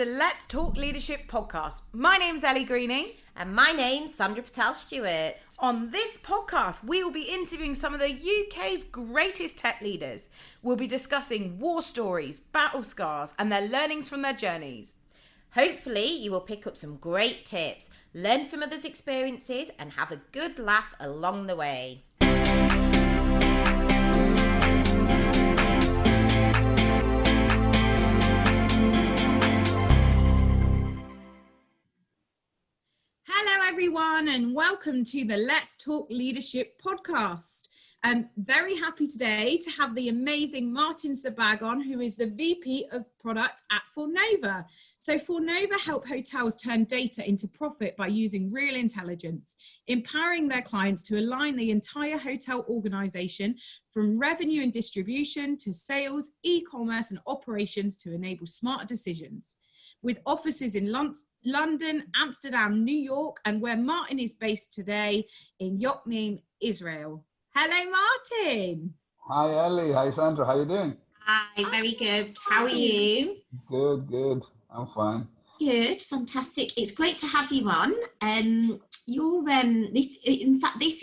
to Let's Talk Leadership podcast. My name's Ellie Greening. And my name's Sandra Stewart. On this podcast, we will be interviewing some of the UK's greatest tech leaders. We'll be discussing war stories, battle scars, and their learnings from their journeys. Hopefully, you will pick up some great tips, learn from others' experiences, and have a good laugh along the way. Hello, everyone, and welcome to the Let's Talk Leadership podcast. I'm very happy today to have the amazing Martin Sabag on, who is the VP of Product at Fornova. So Fornova help hotels turn data into profit by using real intelligence, empowering their clients to align the entire hotel organization from revenue and distribution to sales, e-commerce and operations to enable smarter decisions. With offices in London, Amsterdam, New York, and where Martin is based today in Yokneam, Israel. Hello, Martin. Hi, Ellie. Hi, Sandra. How you doing? Hi, very good. How are you? Good. I'm fine. Good, fantastic. It's great to have you on. This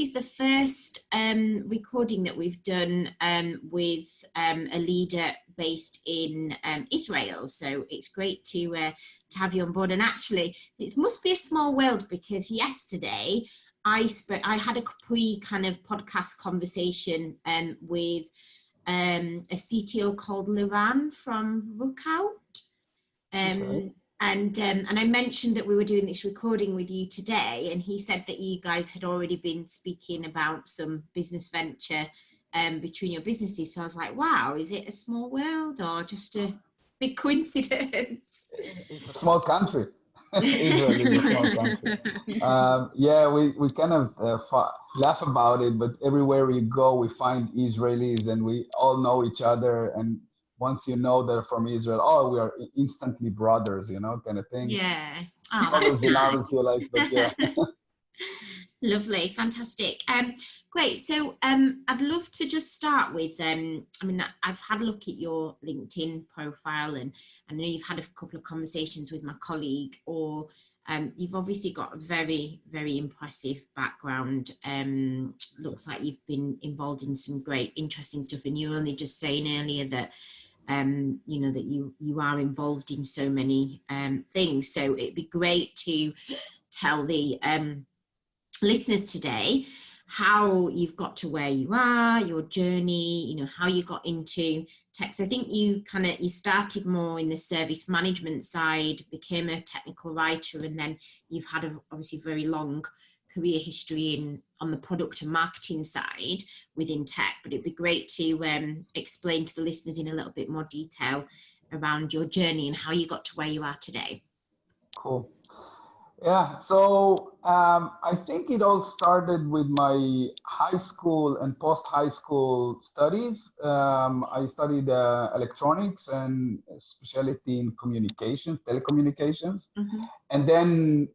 is the first recording that we've done with a leader based in Israel. So it's great to have you on board. And actually, it must be a small world because yesterday I had a kind of podcast conversation with a CTO called Liran from Rookout. Okay. And I mentioned that we were doing this recording with you today, and he said that you guys had already been speaking about some business venture between your businesses. So I was like, wow, is it a small world or just a big coincidence? It's a small country. Israel is a small country. We kind of laugh about it, but everywhere we go, we find Israelis and we all know each other. And once you know they're from Israel, we are instantly brothers, kind of thing. Yeah. But yeah. Lovely, fantastic. Great. So I'd love to just start with, I've had a look at your LinkedIn profile and I know you've had a couple of conversations with my colleague, or you've obviously got a very, very impressive background. Looks like you've been involved in some great, interesting stuff. And you were only just saying earlier that, that you are involved in so many things. So it'd be great to tell the listeners today how you've got to where you are, your journey, how you got into tech. So I think you started more in the service management side, became a technical writer, and then you've had obviously very long career history on the product and marketing side within tech. But it'd be great to explain to the listeners in a little bit more detail around your journey and how you got to where you are today. Cool. Yeah, so I think it all started with my high school and post-high school studies. I studied electronics and specialty in telecommunications. Mm-hmm. And then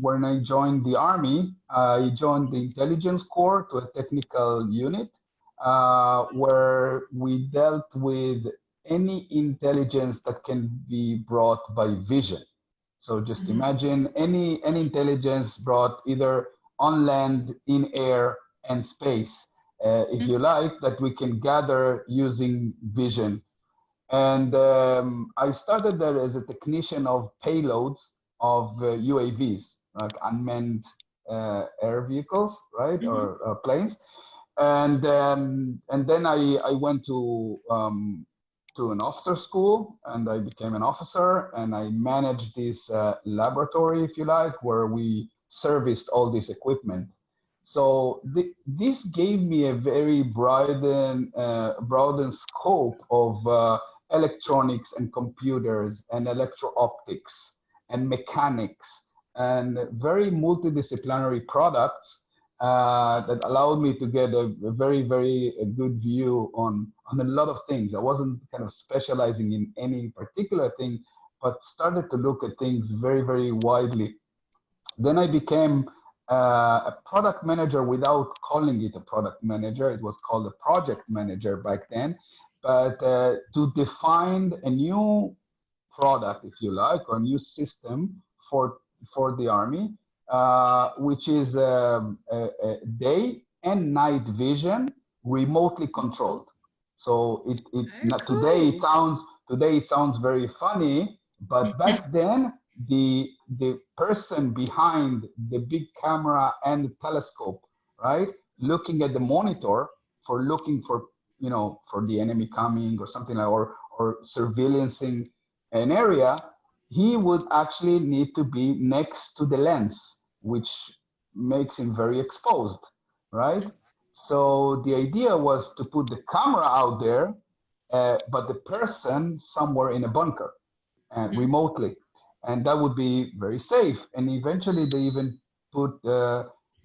when I joined the Army, I joined the intelligence corps to a technical unit where we dealt with any intelligence that can be brought by vision. So just imagine any intelligence brought either on land, in air, and space, if you like, that we can gather using vision. And I started there as a technician of payloads of UAVs, like unmanned air vehicles, right, Mm-hmm. or planes. And then I went to an officer school, and I became an officer, and I managed this laboratory, if you like, where we serviced all this equipment. So this gave me a very broadened scope of electronics and computers and electro-optics and mechanics and very multidisciplinary products that allowed me to get a very, very good view on a lot of things. I wasn't kind of specializing in any particular thing, but started to look at things very, very widely. Then I became a product manager without calling it a product manager. It was called a project manager back then. But to define a new product, if you like, or a new system for the army, which is a day and night vision remotely controlled. So today it sounds very funny, but back then the person behind the big camera and the telescope, right, looking at the monitor looking for for the enemy coming or something like, or surveillancing an area, he would actually need to be next to the lens, which makes him very exposed, right? So the idea was to put the camera out there, but the person somewhere in a bunker and remotely, and that would be very safe. And eventually they even put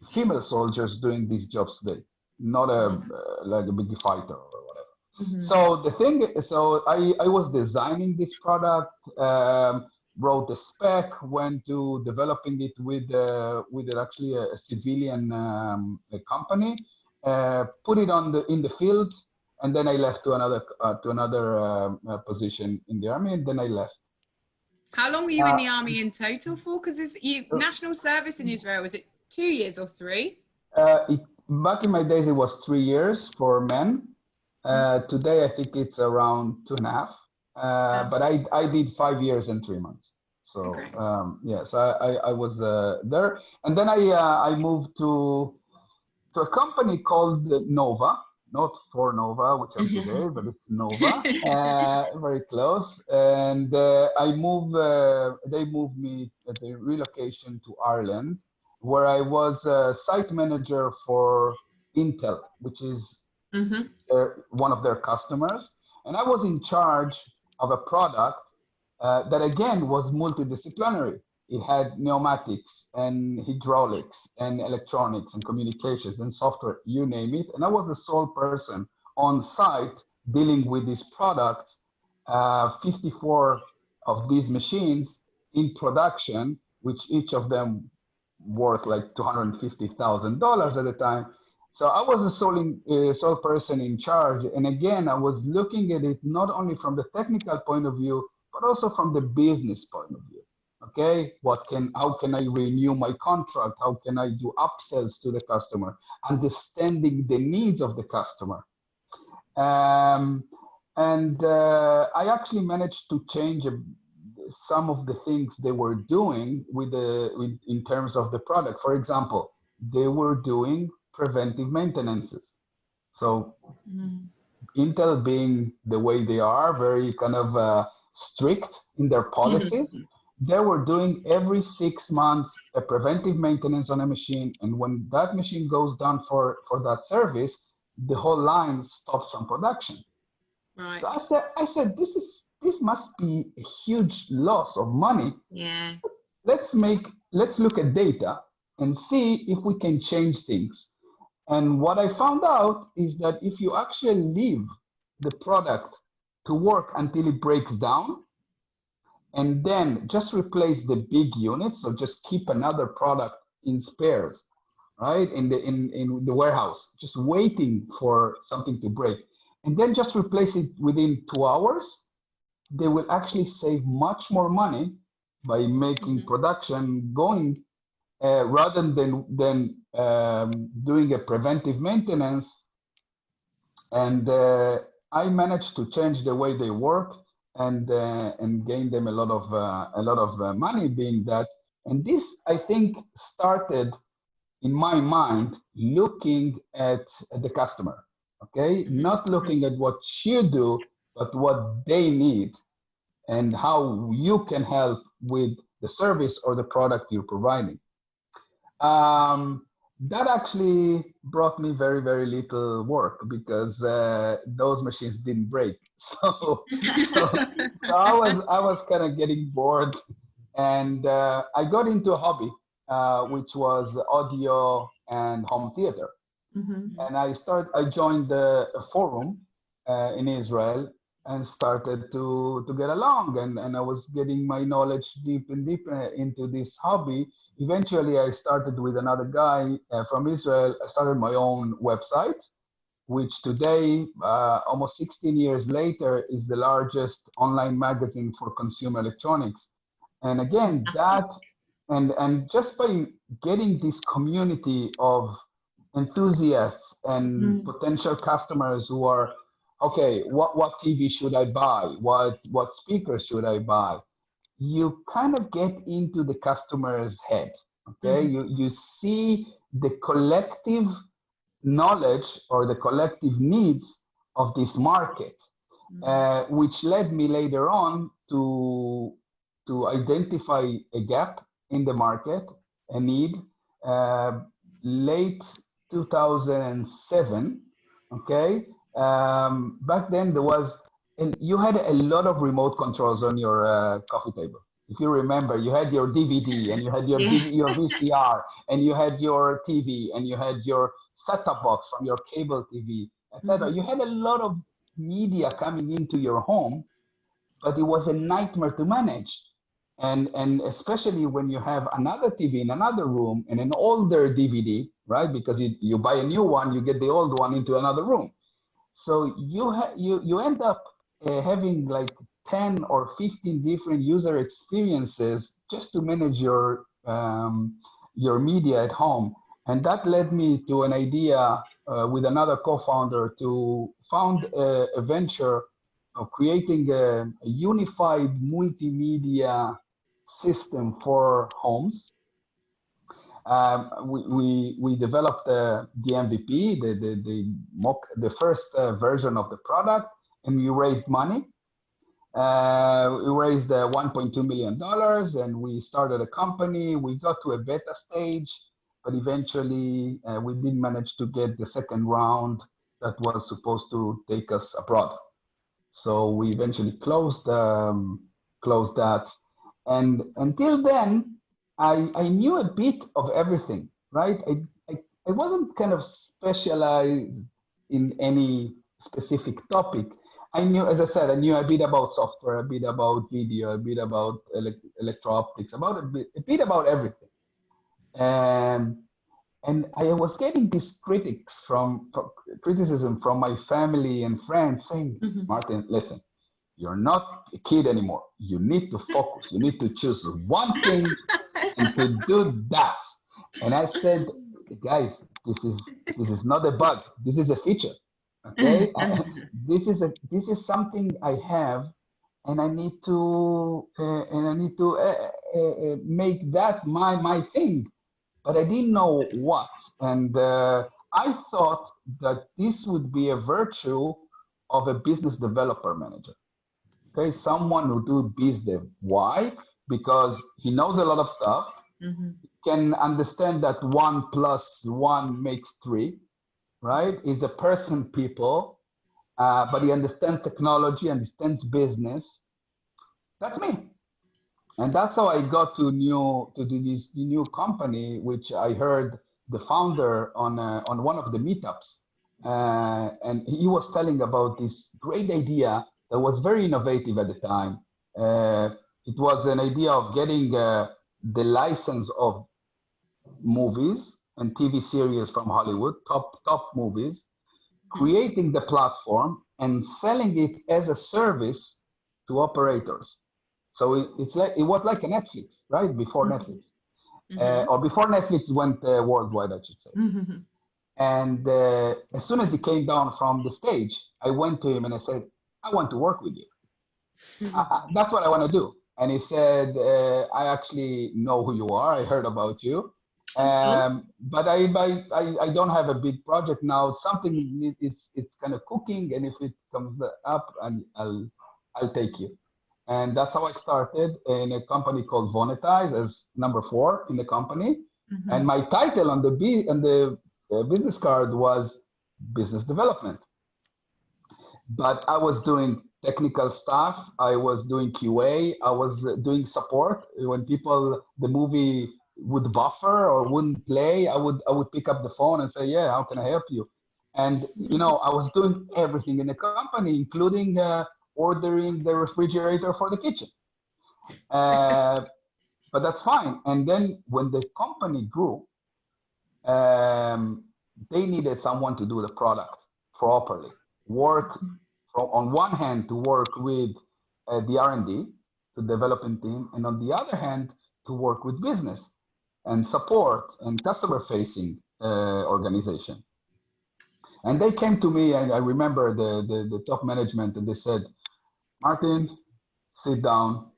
female soldiers doing these jobs today, not like a big fighter or whatever. So the thing, I was designing this product, wrote the spec, went to developing it with actually a civilian a company, put it in the field, and then I left to another position in the army, and then I left. How long were you in the army in total for? Because national service in Israel, was it 2 years or 3? Back in my days, it was 3 years for men. Today, I think it's around 2.5. But I did 5 years and 3 months. So okay. Yes, I was there, and then I moved to a company called Nova, not Fornova, which I'm today, but it's Nova, very close. And they moved me at a relocation to Ireland, where I was a site manager for Intel, which is one of their customers. And I was in charge of a product that, again, was multidisciplinary. It had pneumatics and hydraulics and electronics and communications and software, you name it. And I was the sole person on site dealing with these products, 54 of these machines in production, which each of them worth like $250,000 at the time. So I was the sole person in charge. And again, I was looking at it not only from the technical point of view, but also from the business point of view. Okay, how can I renew my contract? How can I do upsells to the customer? Understanding the needs of the customer. I actually managed to change some of the things they were doing in terms of the product. For example, they were doing preventive maintenances. So Intel, being the way they are, very kind of strict in their policies, they were doing every 6 months a preventive maintenance on a machine. And when that machine goes down for that service, the whole line stops from production. Right. So I said, this must be a huge loss of money. Yeah. Let's look at data and see if we can change things. And what I found out is that if you actually leave the product to work until it breaks down, and then just replace the big units, so just keep another product in spares, right, in the warehouse, just waiting for something to break, and then just replace it within 2 hours, they will actually save much more money by making production going rather than doing a preventive maintenance. And I managed to change the way they work and gain them a lot of money being that. And this, I think, started in my mind looking at the customer, okay? Not looking at what you do, but what they need and how you can help with the service or the product you're providing. That actually brought me very, very little work because those machines didn't break. So I was kind of getting bored, and I got into a hobby, which was audio and home theater. And I joined a forum in Israel and started to get along, and I was getting my knowledge deep and deep into this hobby. Eventually, I started with another guy from Israel. I started my own website, which today, almost 16 years later, is the largest online magazine for consumer electronics. And again, that, and just by getting this community of enthusiasts and potential customers who are, okay, what TV should I buy? What speakers should I buy? You kind of get into the customer's head, okay? You see the collective knowledge or the collective needs of this market, which led me later on to identify a gap in the market, a need. Late 2007, okay? Back then there was, and you had a lot of remote controls on your coffee table. If you remember, you had your DVD and you had your your VCR and you had your TV and you had your set-top box from your cable TV, etc. You had a lot of media coming into your home, but it was a nightmare to manage. And especially when you have another TV in another room and an older DVD, right? Because you buy a new one, you get the old one into another room. So you end up having like 10 or 15 different user experiences just to manage your media at home. And that led me to an idea with another co-founder to found a venture of creating a unified multimedia system for homes. We developed the MVP, the first version of the product, and we raised money. We raised $1.2 million, and we started a company. We got to a beta stage, but eventually we didn't manage to get the second round that was supposed to take us abroad. So we eventually closed that. And until then, I knew a bit of everything, right? I wasn't kind of specialized in any specific topic. I knew, as I said, I knew a bit about software, a bit about video, a bit about electro-optics, a bit about everything. And I was getting these criticism from my family and friends saying, Martin, listen, you're not a kid anymore. You need to focus. You need to choose one thing and to do that. And I said, guys, this is not a bug. This is a feature. Okay, this is something I have, and I need to make that my thing. But I didn't know what, and I thought that this would be a virtue of a business developer manager. Okay, someone who do biz dev. Why? Because he knows a lot of stuff, can understand that 1 + 1 makes 3, right? He's a person people, but he understands technology, understands business. That's me. And that's how I got to this new company, which I heard the founder on one of the meetups. And he was telling about this great idea that was very innovative at the time. It was an idea of getting the license of movies and TV series from Hollywood, top movies, creating the platform and selling it as a service to operators. So it was like a Netflix, right? Before Netflix, or before Netflix went worldwide, I should say. And as soon as he came down from the stage, I went to him and I said, I want to work with you. That's what I want to do. And he said, I actually know who you are. I heard about you. But I don't have a big project now. Something it's kind of cooking, and if it comes up, I'll take you. And that's how I started in a company called Vonetize as number 4 in the company. And my title on the business card was business development. But I was doing technical stuff. I was doing QA. I was doing support. When the movie would buffer or wouldn't play, I would pick up the phone and say, yeah, how can I help you? And, I was doing everything in the company, including ordering the refrigerator for the kitchen. But that's fine. And then when the company grew, they needed someone to do the product properly. Work on one hand to work with the R&D, the development team, and on the other hand to work with business and support and customer-facing organization. And they came to me, and I remember the top management, and they said, Martin, sit down.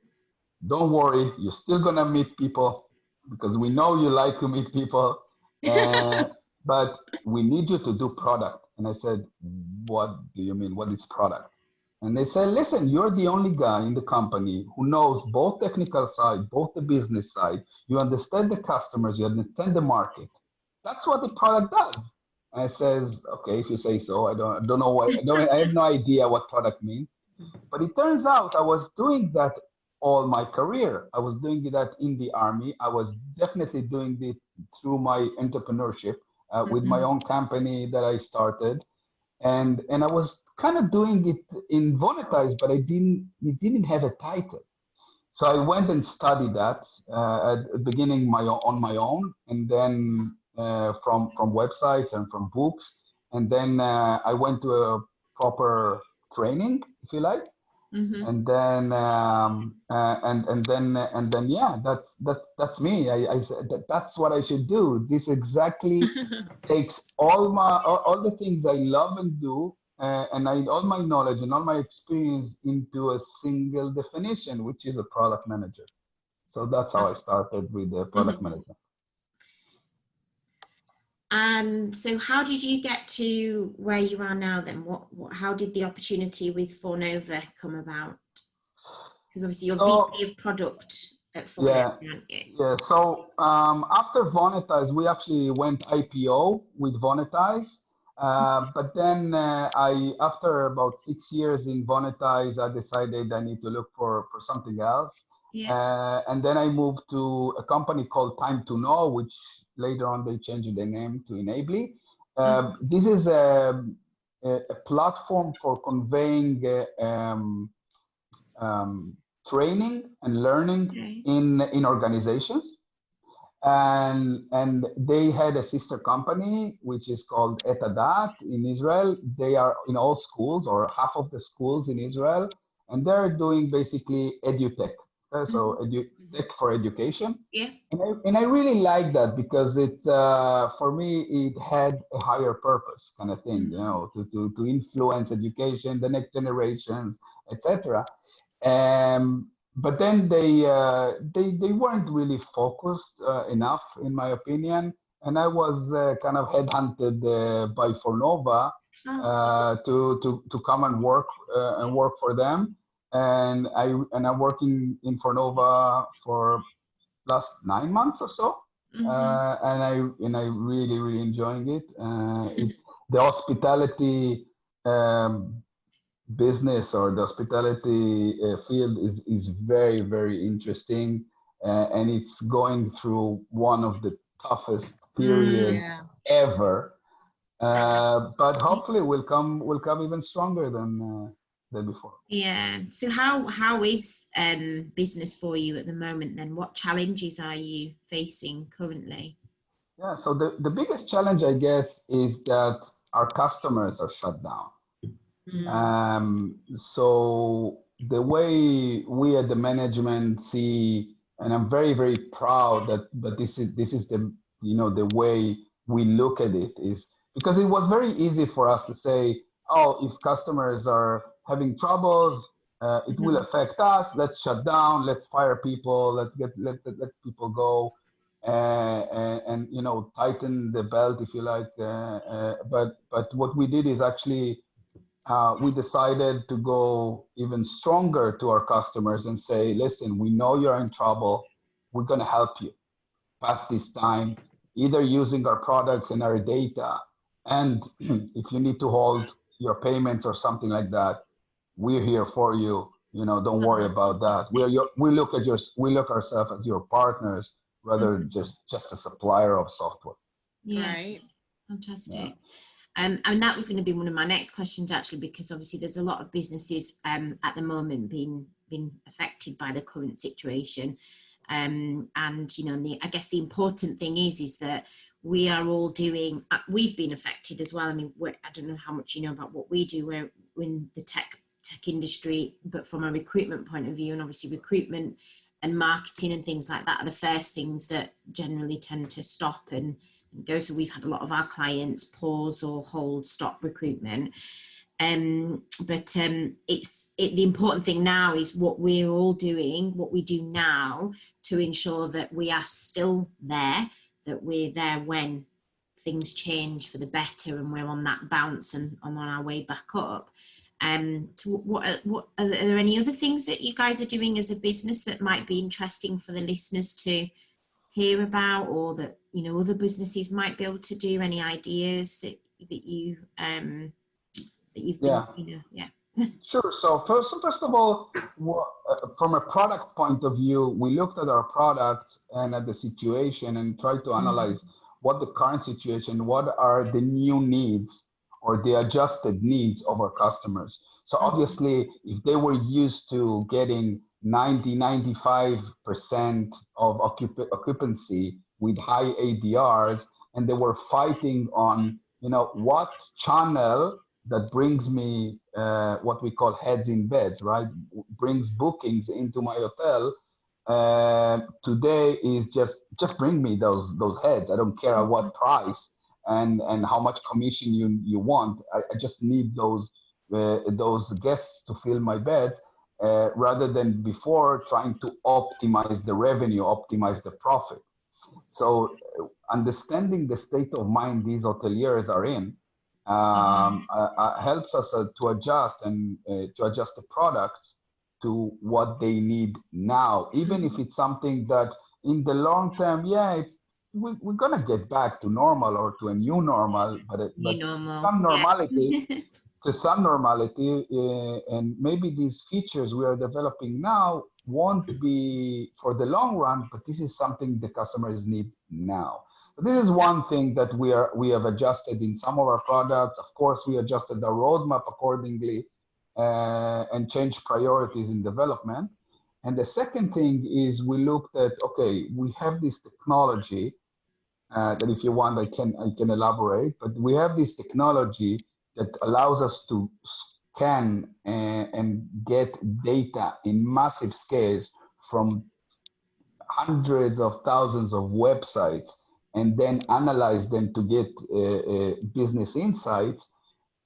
Don't worry, you're still gonna meet people because we know you like to meet people, but we need you to do product. And I said, what do you mean? What is product? And they said, listen, you're the only guy in the company who knows both technical side, both the business side. You understand the customers, you understand the market. That's what the product does. And I says, okay, if you say so. I don't know what, I have no idea what product means. But it turns out I was doing that all my career. I was doing that in the army. I was definitely doing it through my entrepreneurship with my own company that I started. And I was kind of doing it in Vonetize, but it didn't have a title. So I went and studied that at the beginning on my own, and then from websites and from books. And then I went to a proper training, if you like. And then yeah, that's me. I said that's what I should do. This exactly takes all the things I love and do, and all my knowledge and all my experience into a single definition, which is a product manager. So that's how I started with the product management. And so how did you get to where you are now then? How did the opportunity with Fornova come about? Because obviously you're VP of product at Fornova, aren't you? Yeah, so after Vonetize, we actually went IPO with Vonetize. But then after about 6 years in Vonetize, I decided I need to look for something else. And then I moved to a company called Time to Know, which later on they changed the name to Enably. This is a platform for conveying training and learning in organizations. And they had a sister company, which is called Etadat in Israel. They are in all schools or half of the schools in Israel, and they're doing basically edutech. So tech for education. And I really like that because it, for me, it had a higher purpose kind of thing, you know, to influence education, the next generations, etc. But then they weren't really focused enough, in my opinion. And I was kind of headhunted by Fornova to come and work for them. And I'm working in Fornova for last 9 months or so, and I really enjoying it. It's the hospitality business or the hospitality field is very interesting, and it's going through one of the toughest periods ever. But hopefully we'll come even stronger than before. Yeah. So how is business for you at the moment then? What challenges are you facing currently? Yeah, so the biggest challenge, I guess, is that our customers are shut down. So the way we at the management see, and I'm very proud that this is the, you know, the way we look at it, is because it was very easy for us to say, oh, if customers are having troubles, it will affect us. Let's shut down. Let's fire people. Let's let people go, and you know, tighten the belt, if you like. But what we did is actually we decided to go even stronger to our customers and say, listen, we know you're in trouble. We're going to help you pass this time, either using our products and our data. And if you need to hold your payments or something like that, we're here for you. You know, don't worry about that. We look ourselves as your partners rather than just a supplier of software. Yeah, right. Fantastic. Yeah. And that was going to be one of my next questions, actually, because obviously there's a lot of businesses at the moment being affected by the current situation. And, you know, I guess the important thing is that we are all doing, we've been affected as well. I mean, I don't know how much you know about what we do. We're in the tech industry, but from a recruitment point of view, and obviously recruitment and marketing and things like that are the first things that generally tend to stop and go. So we've had a lot of our clients pause or stop recruitment. The important thing now is what we're all doing, what we do now to ensure that we are still there, that we're there when things change for the better and we're on that bounce and on our way back up. What are there any other things that you guys are doing as a business that might be interesting for the listeners to hear about, or that, you know, other businesses might be able to do? Any ideas that you've been, you know? Yeah. Sure. So first of all, from a product point of view, we looked at our product and at the situation and tried to analyze what the current situation, what are the new needs or the adjusted needs of our customers. So obviously, if they were used to getting 95% of occupancy with high ADRs, and they were fighting on, you know, what channel that brings me what we call heads in beds, right? Brings bookings into my hotel. Today is just bring me those heads. I don't care at what price and how much commission you want. I just need those guests to fill my beds, rather than before trying to optimize the revenue, optimize the profit. So understanding the state of mind these hoteliers are in helps us to adjust the products to what they need now, even if it's something that in the long term, we're gonna get back to normal or to a new normal, but some normality, to some normality, and maybe these features we are developing now won't be for the long run, but this is something the customers need now. So this is one thing that we have adjusted in some of our products. Of course, we adjusted the roadmap accordingly and changed priorities in development. And the second thing is we looked at, okay, we have this technology that if you want, I can elaborate, but we have this technology that allows us to scan and get data in massive scales from hundreds of thousands of websites and then analyze them to get business insights.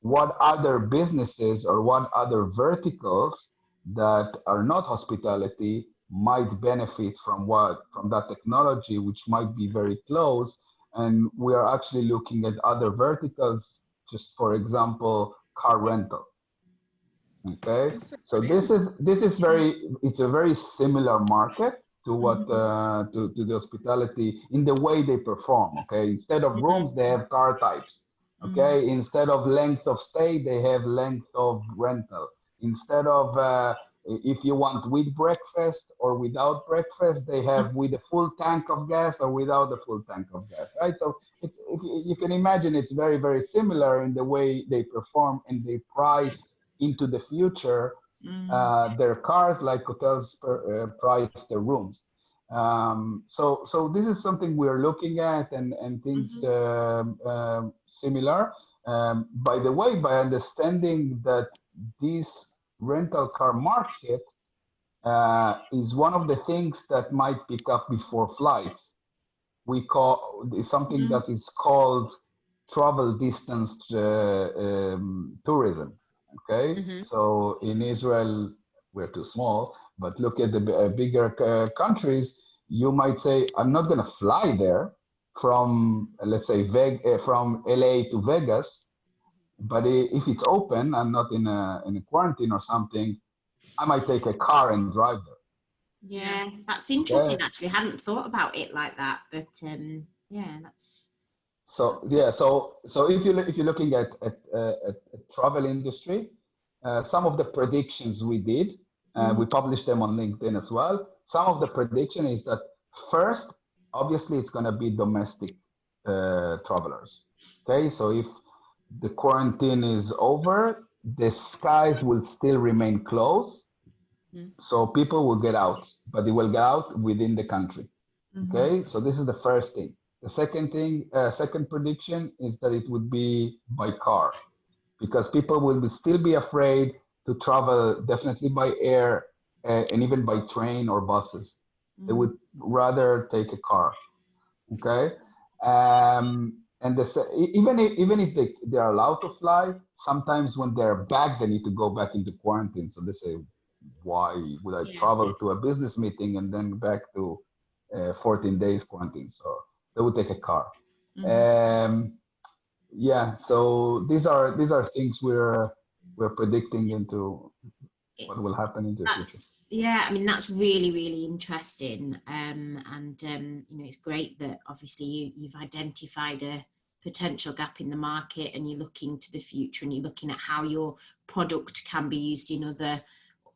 What other businesses or what other verticals that are not hospitality might benefit from that technology, which might be very close. And we are actually looking at other verticals, just for example, car rental. Okay, so it's a very similar market to what to the hospitality in the way they perform. Okay, instead of rooms, they have car types. Okay, instead of length of stay, they have length of rental. Instead of if you want with breakfast or without breakfast, they have with a full tank of gas or without a full tank of gas, right? So it's, if you can imagine, it's very, very similar in the way they perform and they price into the future their cars like hotels price their rooms. So this is something we're looking at and things similar. By the way, by understanding that this rental car market is one of the things that might pick up before flights. We call something that is called travel distance tourism. Okay, so in Israel we're too small, but look at the bigger countries. You might say, I'm not going to fly there from, let's say, from LA to Vegas, but if it's open, I'm not in a quarantine or something, I might take a car and drive there. Yeah, that's interesting. Actually, I hadn't thought about it like that, but yeah, that's. So yeah, so if you're looking at travel industry, some of the predictions we did, we published them on LinkedIn as well. Some of the prediction is that first, obviously, it's going to be domestic travelers. Okay, so if the quarantine is over, the skies will still remain closed. So people will get out, but they will get out within the country. Okay, so this is the first thing. The second prediction is that it would be by car, because people will still be afraid to travel definitely by air and even by train or buses. They would rather take a car. Okay. And even if they are allowed to fly, sometimes when they're back, they need to go back into quarantine. So they say, why would I travel to a business meeting and then back to 14 days quarantine? So they would take a car. Yeah, so these are things we're predicting into what will happen in the future. Yeah, I mean, that's really, really interesting. You know, it's great that obviously you've identified a potential gap in the market, and you're looking to the future, and you're looking at how your product can be used in other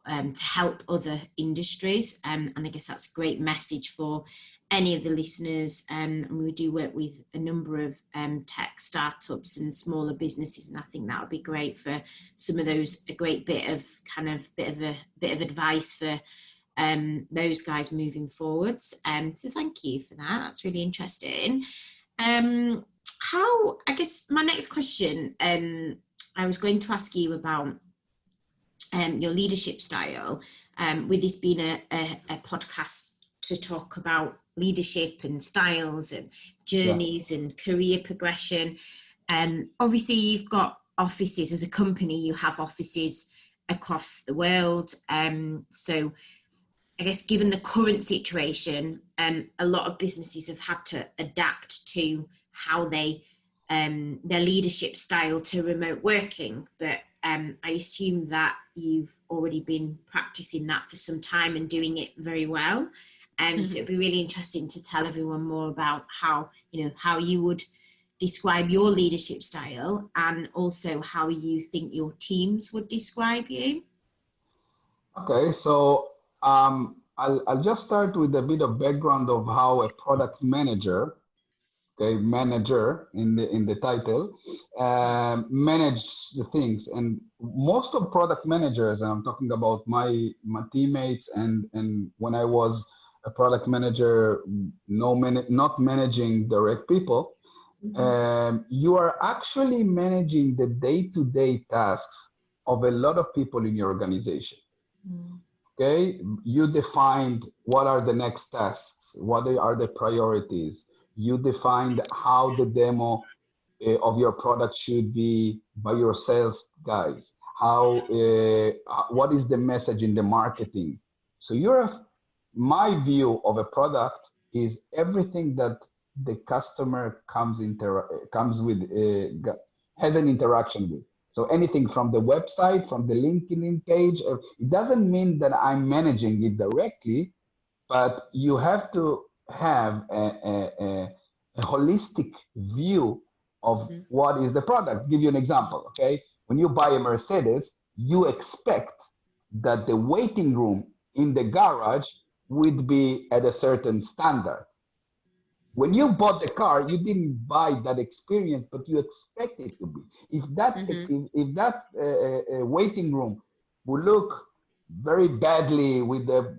to help other industries. And I guess that's a great message for any of the listeners. And we do work with a number of tech startups and smaller businesses, and I think that would be great for some of those, a great bit of advice for those guys moving forwards. So thank you for that. That's really interesting. I guess my next question, I was going to ask you about your leadership style, with this being a podcast to talk about leadership and styles and journeys and career progression. Obviously, you've got offices as a company, you have offices across the world. So I guess given the current situation, a lot of businesses have had to adapt to how their leadership style to remote working. But I assume that you've already been practicing that for some time and doing it very well. So it'd be really interesting to tell everyone more about how you would describe your leadership style, and also how you think your teams would describe you. Okay, so I'll just start with a bit of background of how a product manager, manager in the title, manage the things. And most of product managers, and I'm talking about my teammates, and when I was a product manager, not managing direct people, you are actually managing the day-to-day tasks of a lot of people in your organization. Okay, you defined what are the next tasks, what are the priorities. You defined how the demo of your product should be by your sales guys. What is the message in the marketing? So my view of a product is everything that the customer has an interaction with. So anything from the website, from the LinkedIn page, it doesn't mean that I'm managing it directly, but you have to have a holistic view of what is the product. Give you an example, okay? When you buy a Mercedes, you expect that the waiting room in the garage would be at a certain standard. When you bought the car, you didn't buy that experience, but you expect it to be. If that waiting room would look very badly with the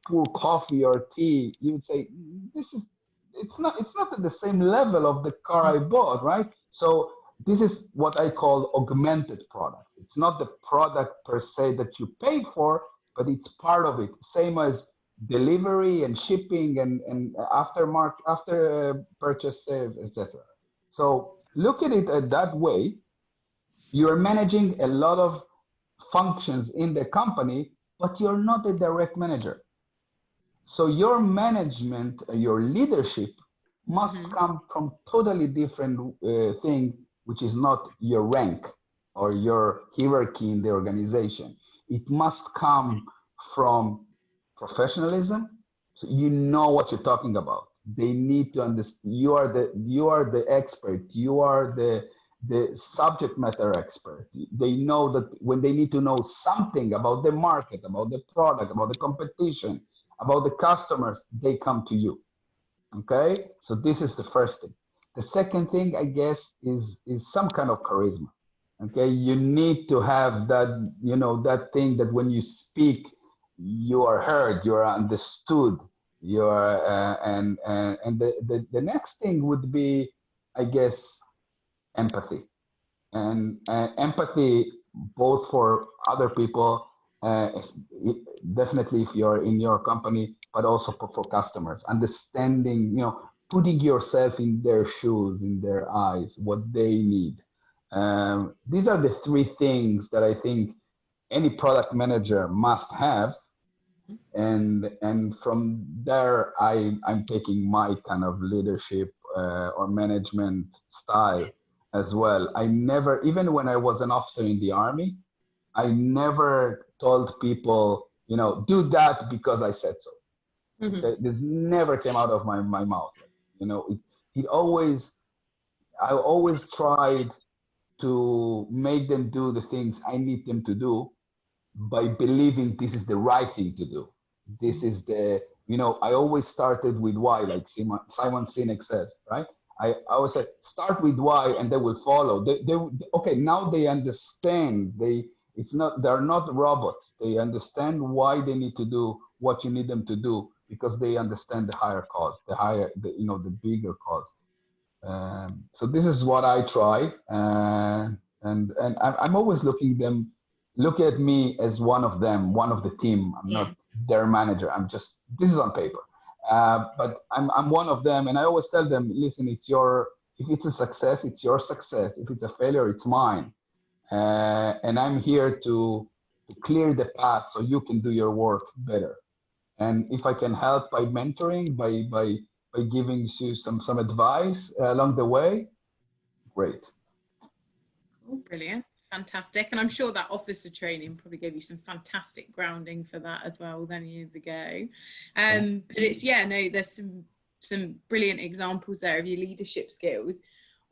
poor coffee or tea, you would say, it's not at the same level of the car I bought, right? So this is what I call augmented product. It's not the product per se that you paid for, but it's part of it. Same as delivery and shipping and after purchase sales, etc. So look at it that way. You're managing a lot of functions in the company, but you're not a direct manager. So your management, your leadership must come from totally different thing, which is not your rank or your hierarchy in the organization. It must come from professionalism. So you know what you're talking about. They need to understand. You are the expert. You are the subject matter expert. They know that when they need to know something about the market, about the product, about the competition, about the customers, they come to you. Okay, so this is the first thing. The second thing, I guess, is some kind of charisma. Okay, you need to have that, that thing that when you speak, you are heard, you are understood. You're and the next thing would be, I guess, empathy. And empathy both for other people, definitely if you're in your company, but also for customers, understanding, putting yourself in their shoes, in their eyes, what they need. These are the three things that I think any product manager must have. And from there, I'm taking my kind of leadership or management style as well. I never, even when I was an officer in the army, I never told people, do that because I said so. Okay? This never came out of my mouth. It always, I always tried to make them do the things I need them to do by believing this is the right thing to do. This is I always started with why, like Simon Sinek says, right? I always said, start with why and they will follow. Okay, now they understand. They're not robots. They understand why they need to do what you need them to do because they understand the higher cause, the bigger cause. So this is what I try, and I'm always look at me as one of them, one of the team. I'm not their manager. This is on paper, but I'm one of them, and I always tell them, listen, if it's a success, it's your success. If it's a failure, it's mine, and I'm here to clear the path so you can do your work better. And if I can help by mentoring, by giving you some advice along the way, great. Oh, brilliant. Fantastic. And I'm sure that officer training probably gave you some fantastic grounding for that as well then years ago. But there's some brilliant examples there of your leadership skills.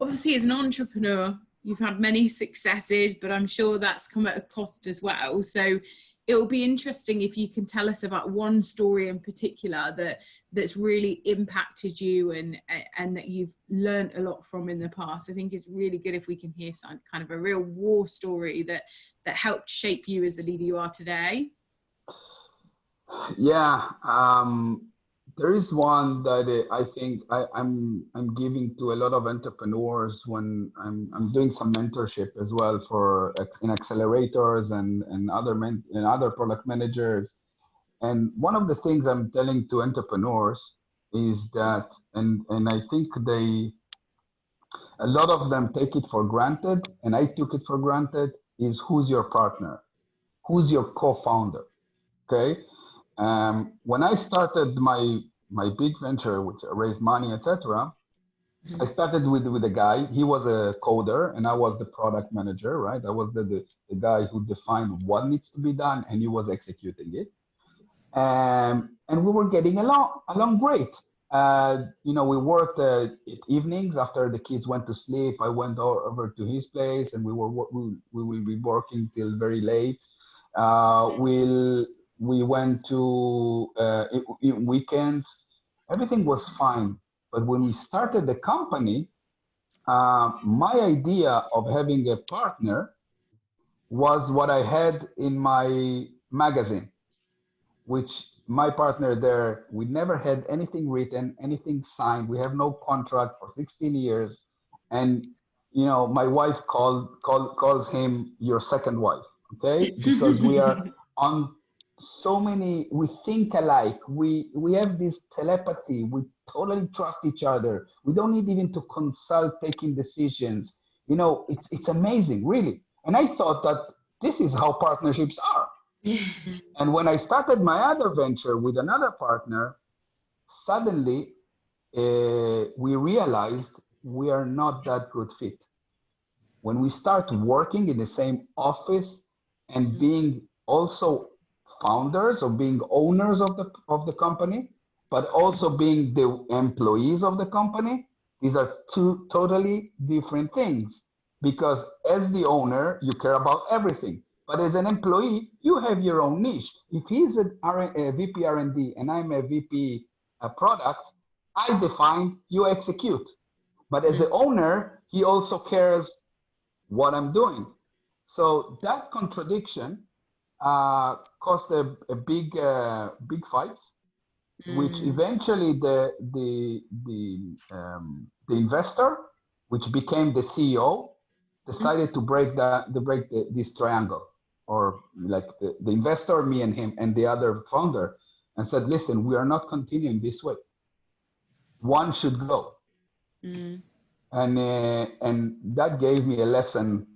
Obviously, as an entrepreneur, you've had many successes, but I'm sure that's come at a cost as well. So it'll be interesting if you can tell us about one story in particular that's really impacted you and that you've learned a lot from in the past. I think it's really good if we can hear some kind of a real war story that helped shape you as the leader you are today. Yeah, there is one that I think I'm giving to a lot of entrepreneurs when I'm doing some mentorship as well in accelerators and other product managers. And one of the things I'm telling to entrepreneurs is that, and I think a lot of them take it for granted, and I took it for granted, is who's your partner, who's your co-founder, okay? When I started my big venture, which raised money, etc., I started with a guy. He was a coder, and I was the product manager, right? I was the guy who defined what needs to be done, and he was executing it. And we were getting along great. We worked evenings after the kids went to sleep. I went over to his place, and we will be working till very late. We went to in weekends. Everything was fine. But when we started the company, my idea of having a partner was what I had in my magazine, which my partner there, we never had anything written, anything signed. We have no contract for 16 years. And, my wife calls him your second wife, okay? Because we are on so many, we think alike. We have this telepathy. We totally trust each other. We don't need even to consult taking decisions. It's amazing, really. And I thought that this is how partnerships are. And when I started my other venture with another partner, suddenly we realized we are not that good fit. When we start working in the same office and being also founders or being owners of the company, but also being the employees of the company, these are two totally different things. Because as the owner, you care about everything. But as an employee, you have your own niche. If he's a VP R&D and I'm a VP product, I define, you execute. But as the owner, he also cares what I'm doing. So that contradiction caused a big fights. which eventually the investor, which became the CEO, decided to break this triangle, or like the investor, me and him, and the other founder, and said, listen, we are not continuing this way. One should go. And that gave me a lesson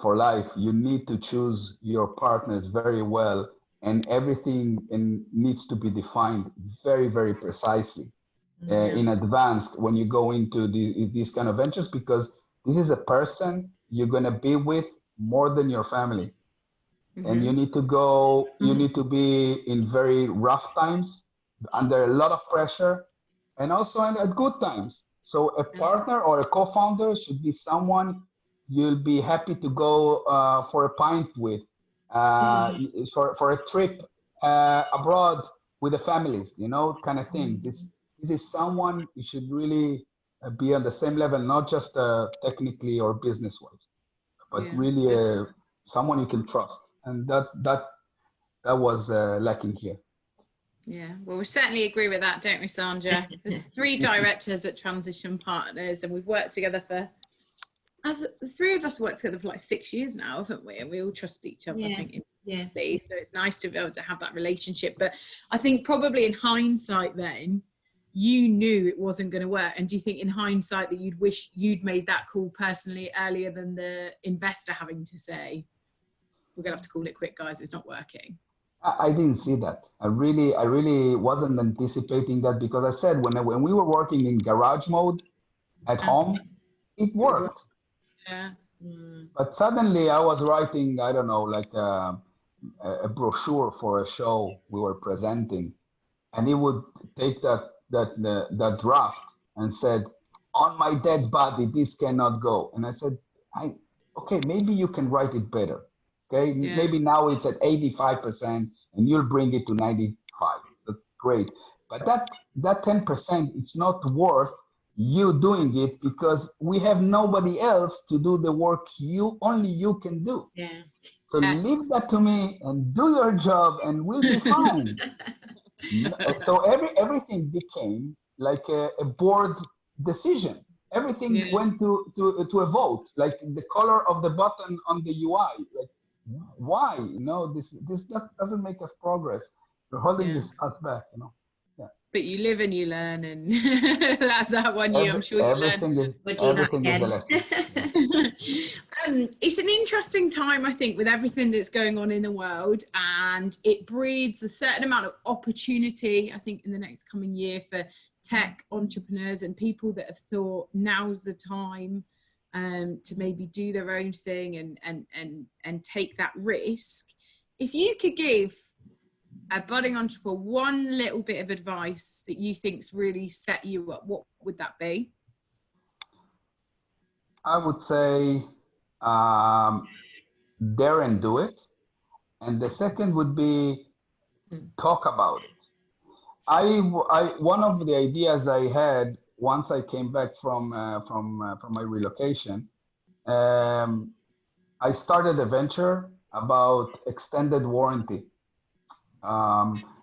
for life. You need to choose your partners very well, and everything needs to be defined very, very precisely in advance when you go into these kind of ventures, because this is a person you're going to be with more than your family. And you need to go, you need to be in very rough times, under a lot of pressure, and also at good times. So a partner or a co-founder should be someone you'll be happy to go for a pint with, for a trip abroad with the families, kind of thing. This is someone you should really be on the same level, not just technically or business-wise, but really someone you can trust. And that was lacking here. Yeah, well, we certainly agree with that, don't we, Sandra? There's 3 directors at Transition Partners, and we've worked together the 3 of us worked together for like 6 years now, haven't we? And we all trust each other, I think. So it's nice to be able to have that relationship. But I think probably in hindsight then, you knew it wasn't going to work. And do you think in hindsight that you'd wish you'd made that call personally earlier than the investor having to say, we're going to have to call it quit, guys, it's not working? I didn't see that. I really wasn't anticipating that, because I said when we were working in garage mode at home, it worked. Yeah. But suddenly I was writing, I don't know, like a brochure for a show we were presenting, and he would take that draft and said, on my dead body, this cannot go. And I said, okay, maybe you can write it better. Okay, maybe now it's at 85% and you'll bring it to 95. That's great. But that 10%, it's not worth you doing it, because we have nobody else to do the work only you can do. Yeah. So leave that to me and do your job and we'll be fine. So everything became like a board decision. Everything went to a vote, like the color of the button on the UI. Like, why? This doesn't make us progress. We're holding us back. But you live and you learn, and that one year, I'm sure you learn. Everything is a lesson. It's an interesting time, I think, with everything that's going on in the world, and it breeds a certain amount of opportunity, I think, in the next coming year for tech entrepreneurs and people that have thought now's the time to maybe do their own thing and take that risk. If you could give a budding entrepreneur one little bit of advice that you think's really set you up, what would that be? I would say dare and do it. And the second would be talk about it. One of the ideas I had once I came back from my relocation, I started a venture about extended warranty.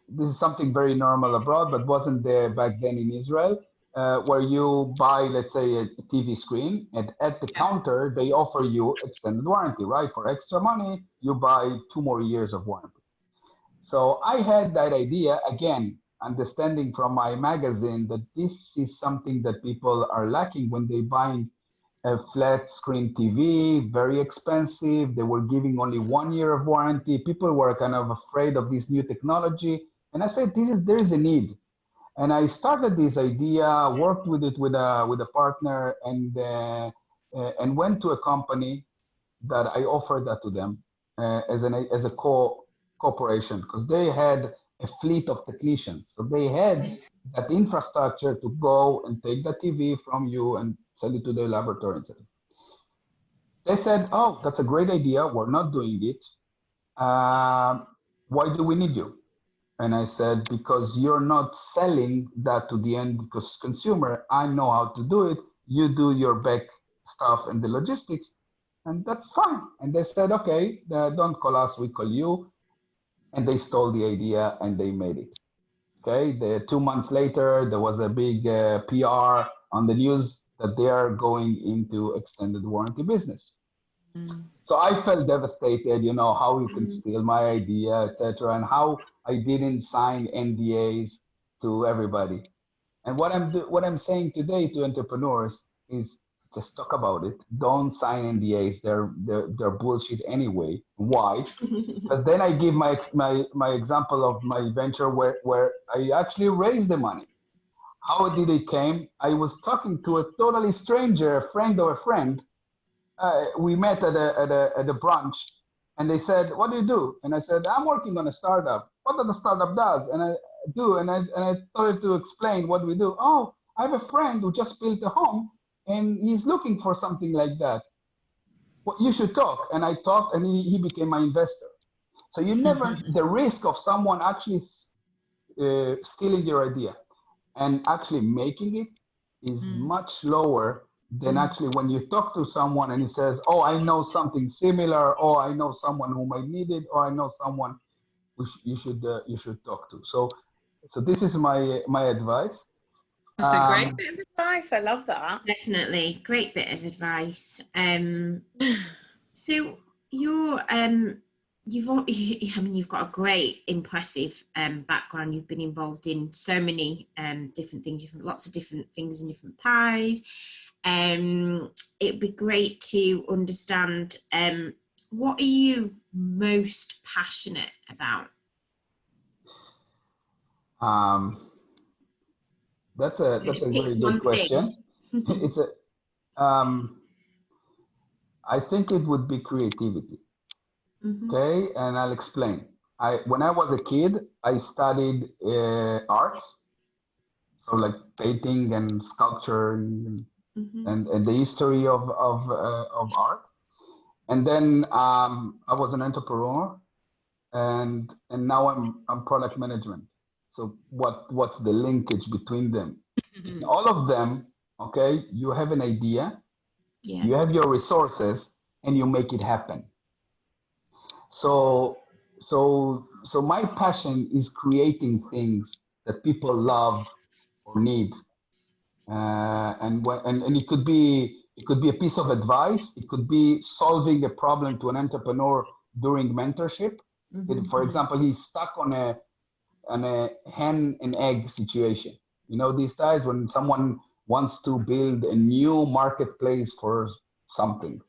This is something very normal abroad, but wasn't there back then in Israel, where you buy, let's say, a TV screen, and at the counter, they offer you extended warranty, right? For extra money, you buy 2 more years of warranty. So I had that idea, again, understanding from my magazine that this is something that people are lacking when they buy a flat screen TV, very expensive. They were giving only 1 year of warranty. People were kind of afraid of this new technology. And I said, there is a need. And I started this idea, worked with it with a partner, and went to a company that I offered that to them as a corporation, because they had a fleet of technicians. So they had that infrastructure to go and take the TV from you and send it to the laboratory. They said, oh, that's a great idea. We're not doing it. Why do we need you? And I said, because you're not selling that to the end consumer. I know how to do it. You do your back stuff and the logistics, and that's fine. And they said, okay, don't call us, we call you. And they stole the idea and they made it. Okay, 2 months later, there was a big PR on the news that they are going into extended warranty business. So I felt devastated, how you can steal my idea, etc., and how I didn't sign NDAs to everybody. And what I'm saying today to entrepreneurs is just talk about it. Don't sign NDAs. They're bullshit anyway. Why? Because then I give my example of my venture where I actually raised the money. How did it came? I was talking to a totally stranger, a friend of a friend. We met at a brunch, and they said, "What do you do?" And I said, "I'm working on a startup." What does the startup does? And I do, and I started to explain what we do. Oh, I have a friend who just built a home, and he's looking for something like that. Well, you should talk. And I talked, and he became my investor. So you never, the risk of someone actually stealing your idea and actually making it is much lower than actually when you talk to someone and he says, "Oh, I know something similar," or "I know someone who might need it," or "I know someone you should talk to." So this is my advice. That's a great bit of advice. I love that. Definitely, great bit of advice. So you've got a great, impressive background. You've been involved in so many different things, lots of different things in different pies. It'd be great to understand what are you most passionate about? That's a very good question. It's I think it would be creativity. Okay, and I'll explain. When I was a kid, I studied arts, so like painting and sculpture and the history of art. And then I was an entrepreneur, and now I'm product management. So what's the linkage between them? In all of them, okay, you have an idea, you have your resources, and you make it happen. So my passion is creating things that people love or need, and it could be a piece of advice. It could be solving a problem to an entrepreneur during mentorship. For example, he's stuck on a hen and egg situation. These days when someone wants to build a new marketplace for something.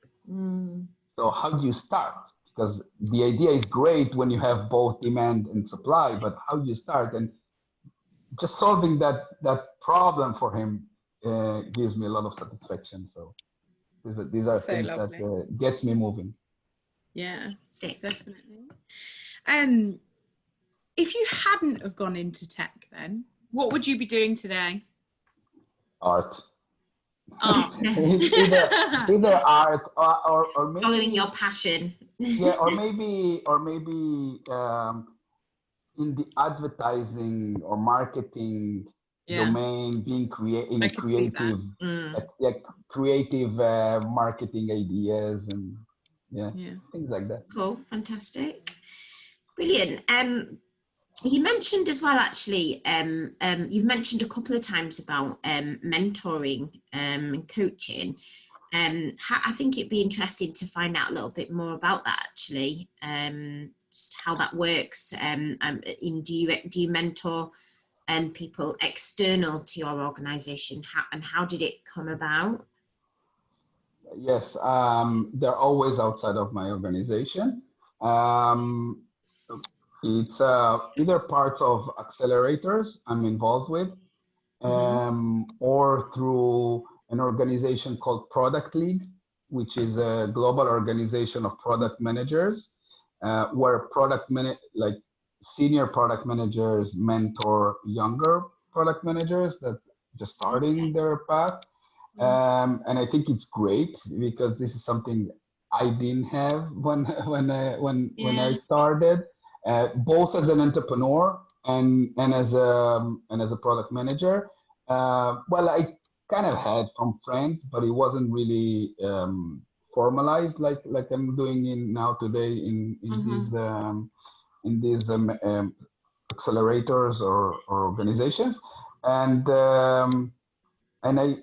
So how do you start? Because the idea is great when you have both demand and supply, but how do you start? And just solving that problem for him gives me a lot of satisfaction. So these are things lovely. That gets me moving. Yeah, definitely. If you hadn't have gone into tech, then what would you be doing today? Art. Either art or maybe following your passion. Yeah, or maybe in the advertising or marketing domain, being creative, creative marketing ideas and things like that. Cool, fantastic, brilliant. You mentioned as well, actually, you've mentioned a couple of times about mentoring and coaching. I think it'd be interesting to find out a little bit more about that, actually, just how that works. Do you mentor people external to your organisation, and how did it come about? Yes, they're always outside of my organization. It's either parts of accelerators I'm involved with, or through an organization called Product League, which is a global organization of product managers, where senior product managers mentor younger product managers that just starting their path. And I think it's great because this is something I didn't have when I started, both as an entrepreneur and as a product manager. Well, I kind of had from friends, but it wasn't really formalized like I'm doing now today in these accelerators or organizations. And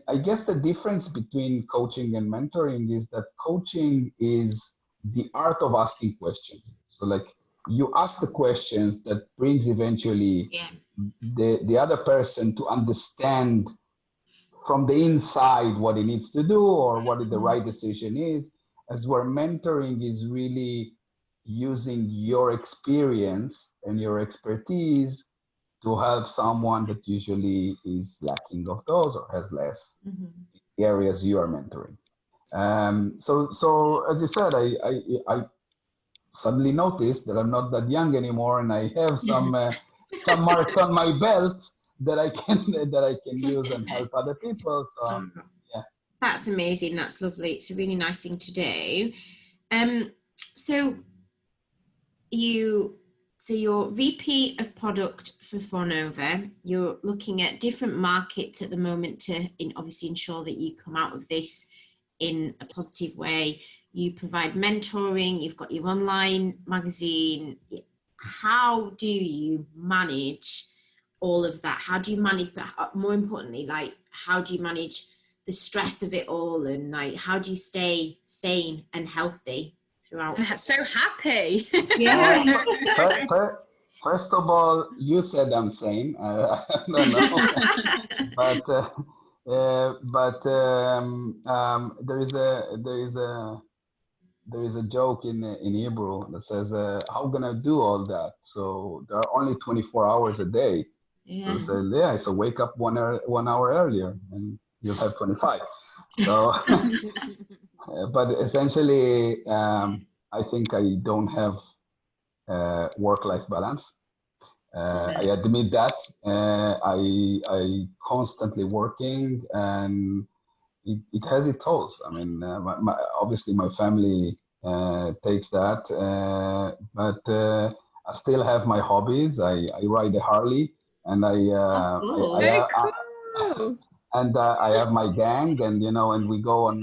I guess the difference between coaching and mentoring is that coaching is the art of asking questions. So like you ask the questions that brings eventually the other person to understand from the inside what he needs to do or what the right decision is, as where mentoring is really using your experience and your expertise to help someone that usually is lacking of those or has less areas you are mentoring. So as you said, I suddenly noticed that I'm not that young anymore, and I have some marks on my belt that I can use and help other people. So yeah, that's amazing. That's lovely. It's a really nice thing to do. So you're VP of product for Fornova. You're looking at different markets at the moment to obviously ensure that you come out of this in a positive way. You provide mentoring, you've got your online magazine. How do you manage all of that? How do you manage, but more importantly, like, how do you manage the stress of it all? And like, how do you stay sane and healthy throughout? And so happy. Yeah. First of all, you said I'm sane. I don't know. but there is a joke in Hebrew that says, how gonna do all that? So there are only 24 hours a day. Yeah. So wake up 1 hour earlier and you'll have 25. So, but essentially, I think I don't have work-life balance. I admit that. I constantly working, and it has its tolls. I mean, obviously my family takes that, but I still have my hobbies. I ride a Harley, and I have my gang, and and we go on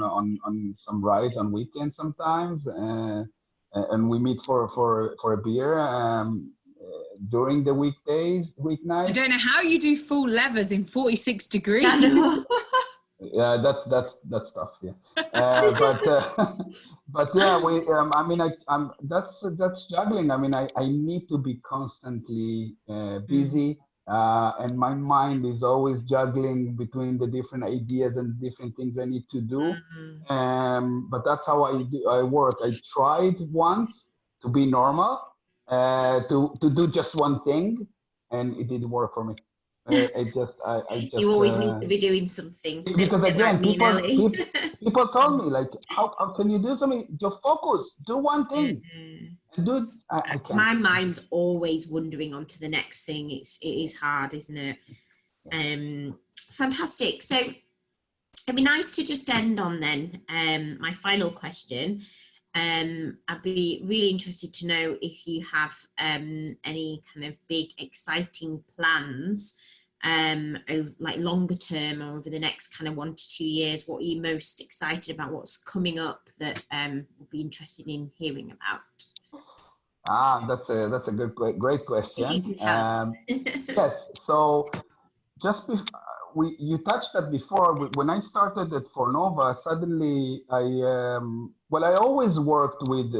some rides on weekends sometimes, and we meet for a beer during the weeknights. I don't know how you do full levers in 46 degrees. Yeah, that's tough. Yeah, but yeah, that's juggling. I mean, I need to be constantly busy, and my mind is always juggling between the different ideas and different things I need to do. But that's how I work. I tried once to be normal, to do just one thing, and it didn't work for me. You always need to be doing something. Because again, people told me, like, how can you do something? Just focus, do one thing. And I can't. My mind's always wandering on to the next thing. It is hard, isn't it? Fantastic. So it'd be nice to just end on then my final question. I'd be really interested to know if you have any kind of big exciting plans, like longer term or over the next kind of 1 to 2 years. What are you most excited about? What's coming up that we'll be interested in hearing about? That's a great question. If you can tell. Yes. So just you touched that before. When I started at Fornova, suddenly I always worked with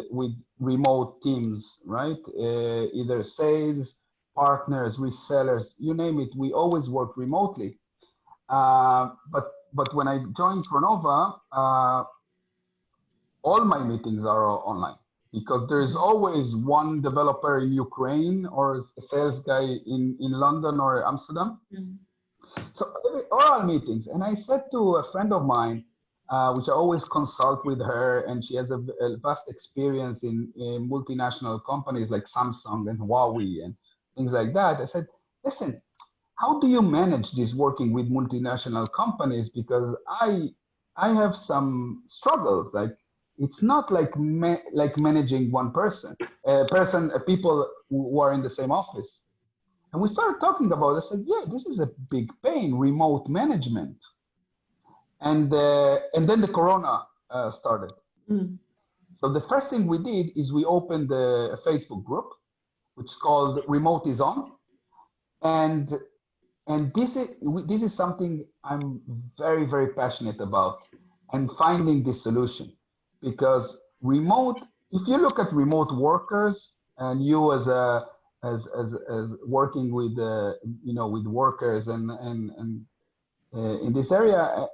remote teams, right? Either sales, partners, resellers, you name it. We always work remotely. But when I joined Fornova, all my meetings are online, because there's always one developer in Ukraine or a sales guy in London or Amsterdam. So all our meetings. And I said to a friend of mine, which I always consult with her, and she has a vast experience in multinational companies like Samsung and Huawei and things like that. I said, listen, how do you manage this working with multinational companies? Because I have some struggles. Like, it's not like managing one person, people who are in the same office. And we started talking about it. I said, yeah, this is a big pain, remote management. And then the Corona started. So the first thing we did is we opened a Facebook group, which is called Remote is On. And this is something I'm very, very passionate about, and finding the solution. Because remote, if you look at remote workers, and you as working with with workers and in this area,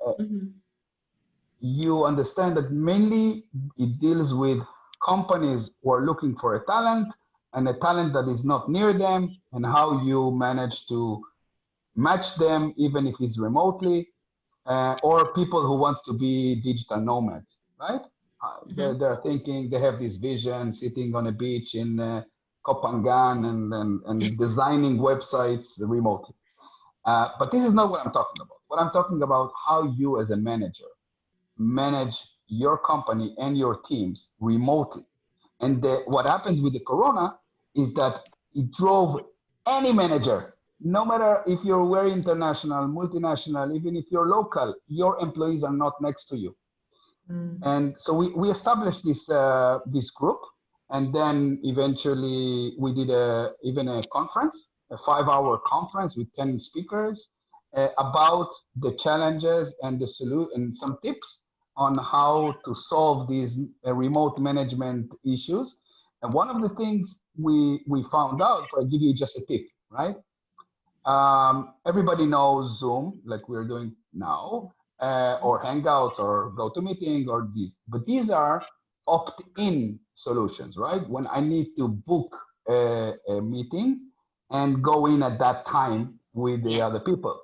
you understand that mainly it deals with companies who are looking for a talent, and a talent that is not near them, and how you manage to match them even if it's remotely, or people who want to be digital nomads, right? They're thinking, they have this vision sitting on a beach in Kopangan and designing websites remotely. But this is not what I'm talking about. What I'm talking about, how you as a manager manage your company and your teams remotely. And what happens with the corona is that it drove any manager, no matter if you're very international, multinational, even if you're local, your employees are not next to you. And so we established this group, and then eventually we did even a conference, a 5-hour conference with 10 speakers about the challenges and the solution, and some tips on how to solve these remote management issues. And one of the things we found out, I'll give you just a tip, right? Everybody knows Zoom, like we're doing now, or Hangouts, or GoToMeeting, or these. But these are opt-in solutions, right? When I need to book a meeting and go in at that time with the other people.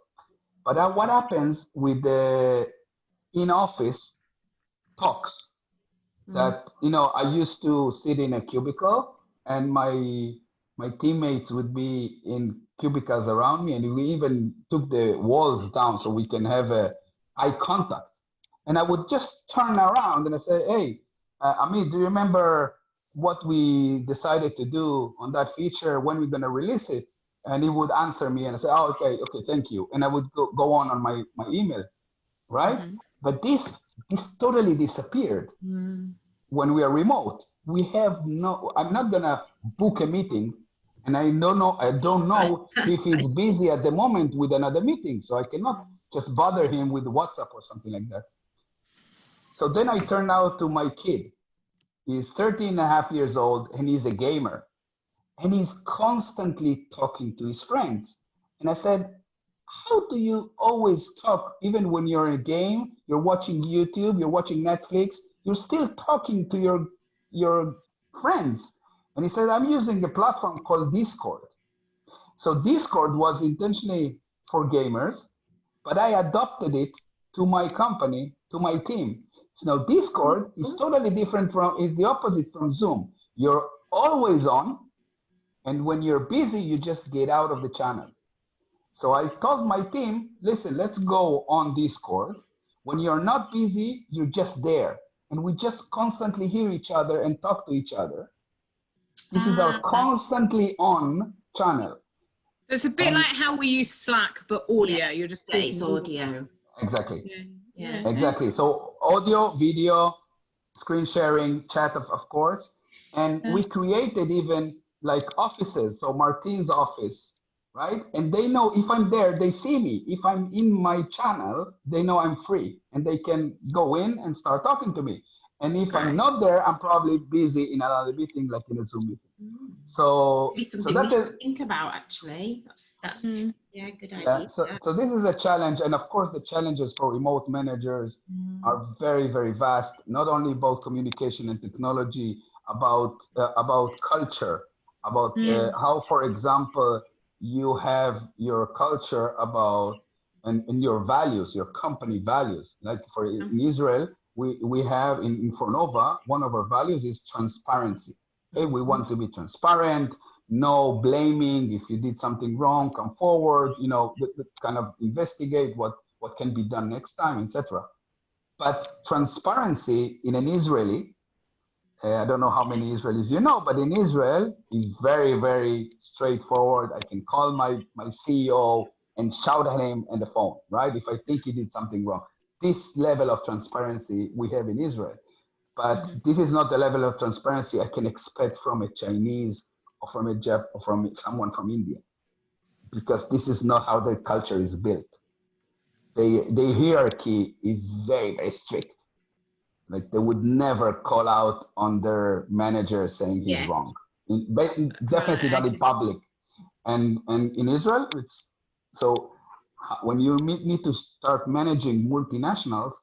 But what happens with the in-office talks? That, I used to sit in a cubicle, and my teammates would be in cubicles around me, and we even took the walls down so we can have a eye contact. And I would just turn around and I say, hey, Amit, do you remember what we decided to do on that feature, when we're going to release it? And he would answer me, and I say, oh, okay, thank you. And I would go on my email, right? But this totally disappeared. When we are remote. We have I'm not gonna book a meeting, and I don't know if he's busy at the moment with another meeting, so I cannot just bother him with WhatsApp or something like that. So then I turned out to my kid. He's 13 and a half years old, and he's a gamer, and he's constantly talking to his friends. And I said, how do you always talk, even when you're in a game, you're watching YouTube, you're watching Netflix, you're still talking to your friends? And he said, I'm using a platform called Discord. So Discord was intentionally for gamers, but I adopted it to my company, to my team. So now Discord is totally different is the opposite from Zoom. You're always on, and when you're busy, you just get out of the channel. So I told my team, listen, let's go on Discord. When you're not busy, you're just there. And we just constantly hear each other and talk to each other. This is our constantly on channel. It's a bit like how we use Slack, but audio. You're just it's audio. Exactly. Exactly. So audio, video, screen sharing, chat, of course. And we created even like offices. So Martin's office, right? And they know if I'm there, they see me. If I'm in my channel, they know I'm free, and they can go in and start talking to me. And if I'm not there, I'm probably busy in another meeting, like in a Zoom meeting. So something we should think about, actually. That's a good idea. So this is a challenge, and of course the challenges for remote managers are very, very vast. Not only about communication and technology, about culture, about how, for example, you have your culture about and your values, your company values. Like in Israel, we have in Fornova, one of our values is transparency. Okay, we want to be transparent, no blaming. If you did something wrong, come forward, kind of investigate what can be done next time, etc. But transparency in an Israeli, I don't know how many Israelis you know, but in Israel, is very, very straightforward. I can call my CEO and shout at him on the phone, right? If I think he did something wrong. This level of transparency we have in Israel. But this is not the level of transparency I can expect from a Chinese or from a Jap or from someone from India. because this is not how their culture is built. The hierarchy is very, very strict. Like they would never call out on their manager saying he's wrong. But definitely not in public. And in Israel, it's so when you need to start managing multinationals,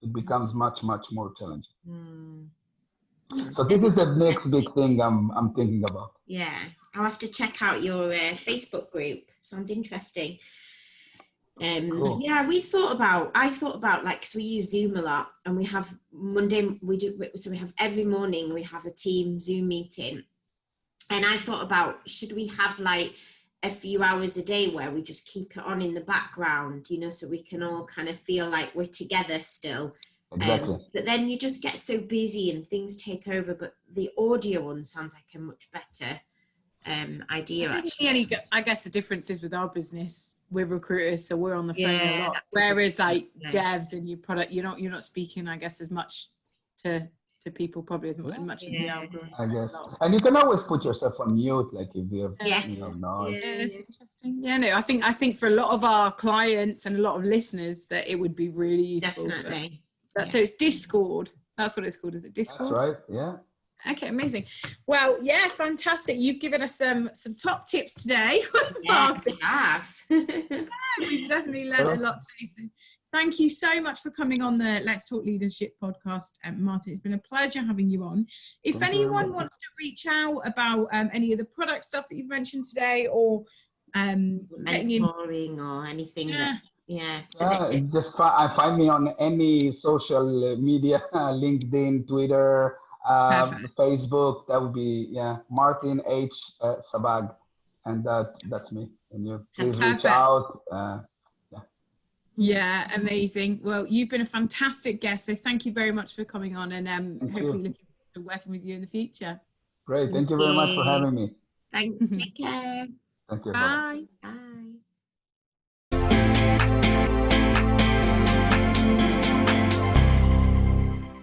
it becomes much, much more challenging. So this is the next big thing I'm thinking about. Yeah, I'll have to check out your Facebook group. Sounds interesting. Cool. Yeah, I thought about like, because we use Zoom a lot, and we have Monday, so we have every morning we have a team Zoom meeting, and I thought about, should we have like a few hours a day where we just keep it on in the background, you know, so we can all kind of feel like we're together still. Exactly. But then you just get so busy and things take over, but the audio one sounds like a much better idea. I guess the difference is with our business, we're recruiters, so we're on the phone a lot. Whereas like devs and your product, you're not speaking, I guess, as much to people probably as much as we are. I guess, and you can always put yourself on mute, like if you have, it's interesting. Yeah, no, I think for a lot of our clients and a lot of listeners that it would be really useful. Definitely. So it's Discord. That's what it's called. Is it Discord? That's right. Yeah. Okay, amazing. Well, yeah, fantastic. You've given us some top tips today. Yeah, we have. We've definitely learned a lot today. So thank you so much for coming on the Let's Talk Leadership podcast, Martin. It's been a pleasure having you on. If anyone wants to reach out about any of the product stuff that you've mentioned today, or mentoring or anything just find me on any social media, LinkedIn, Twitter, Facebook. That would be Martin H. Sabag, and that's me. And you please reach out. Yeah, amazing. Well, you've been a fantastic guest, so thank you very much for coming on, and hopefully looking forward to working with you in the future. Great. Thank you very much for having me. Thanks. Take care. Thank you. Bye. Bye.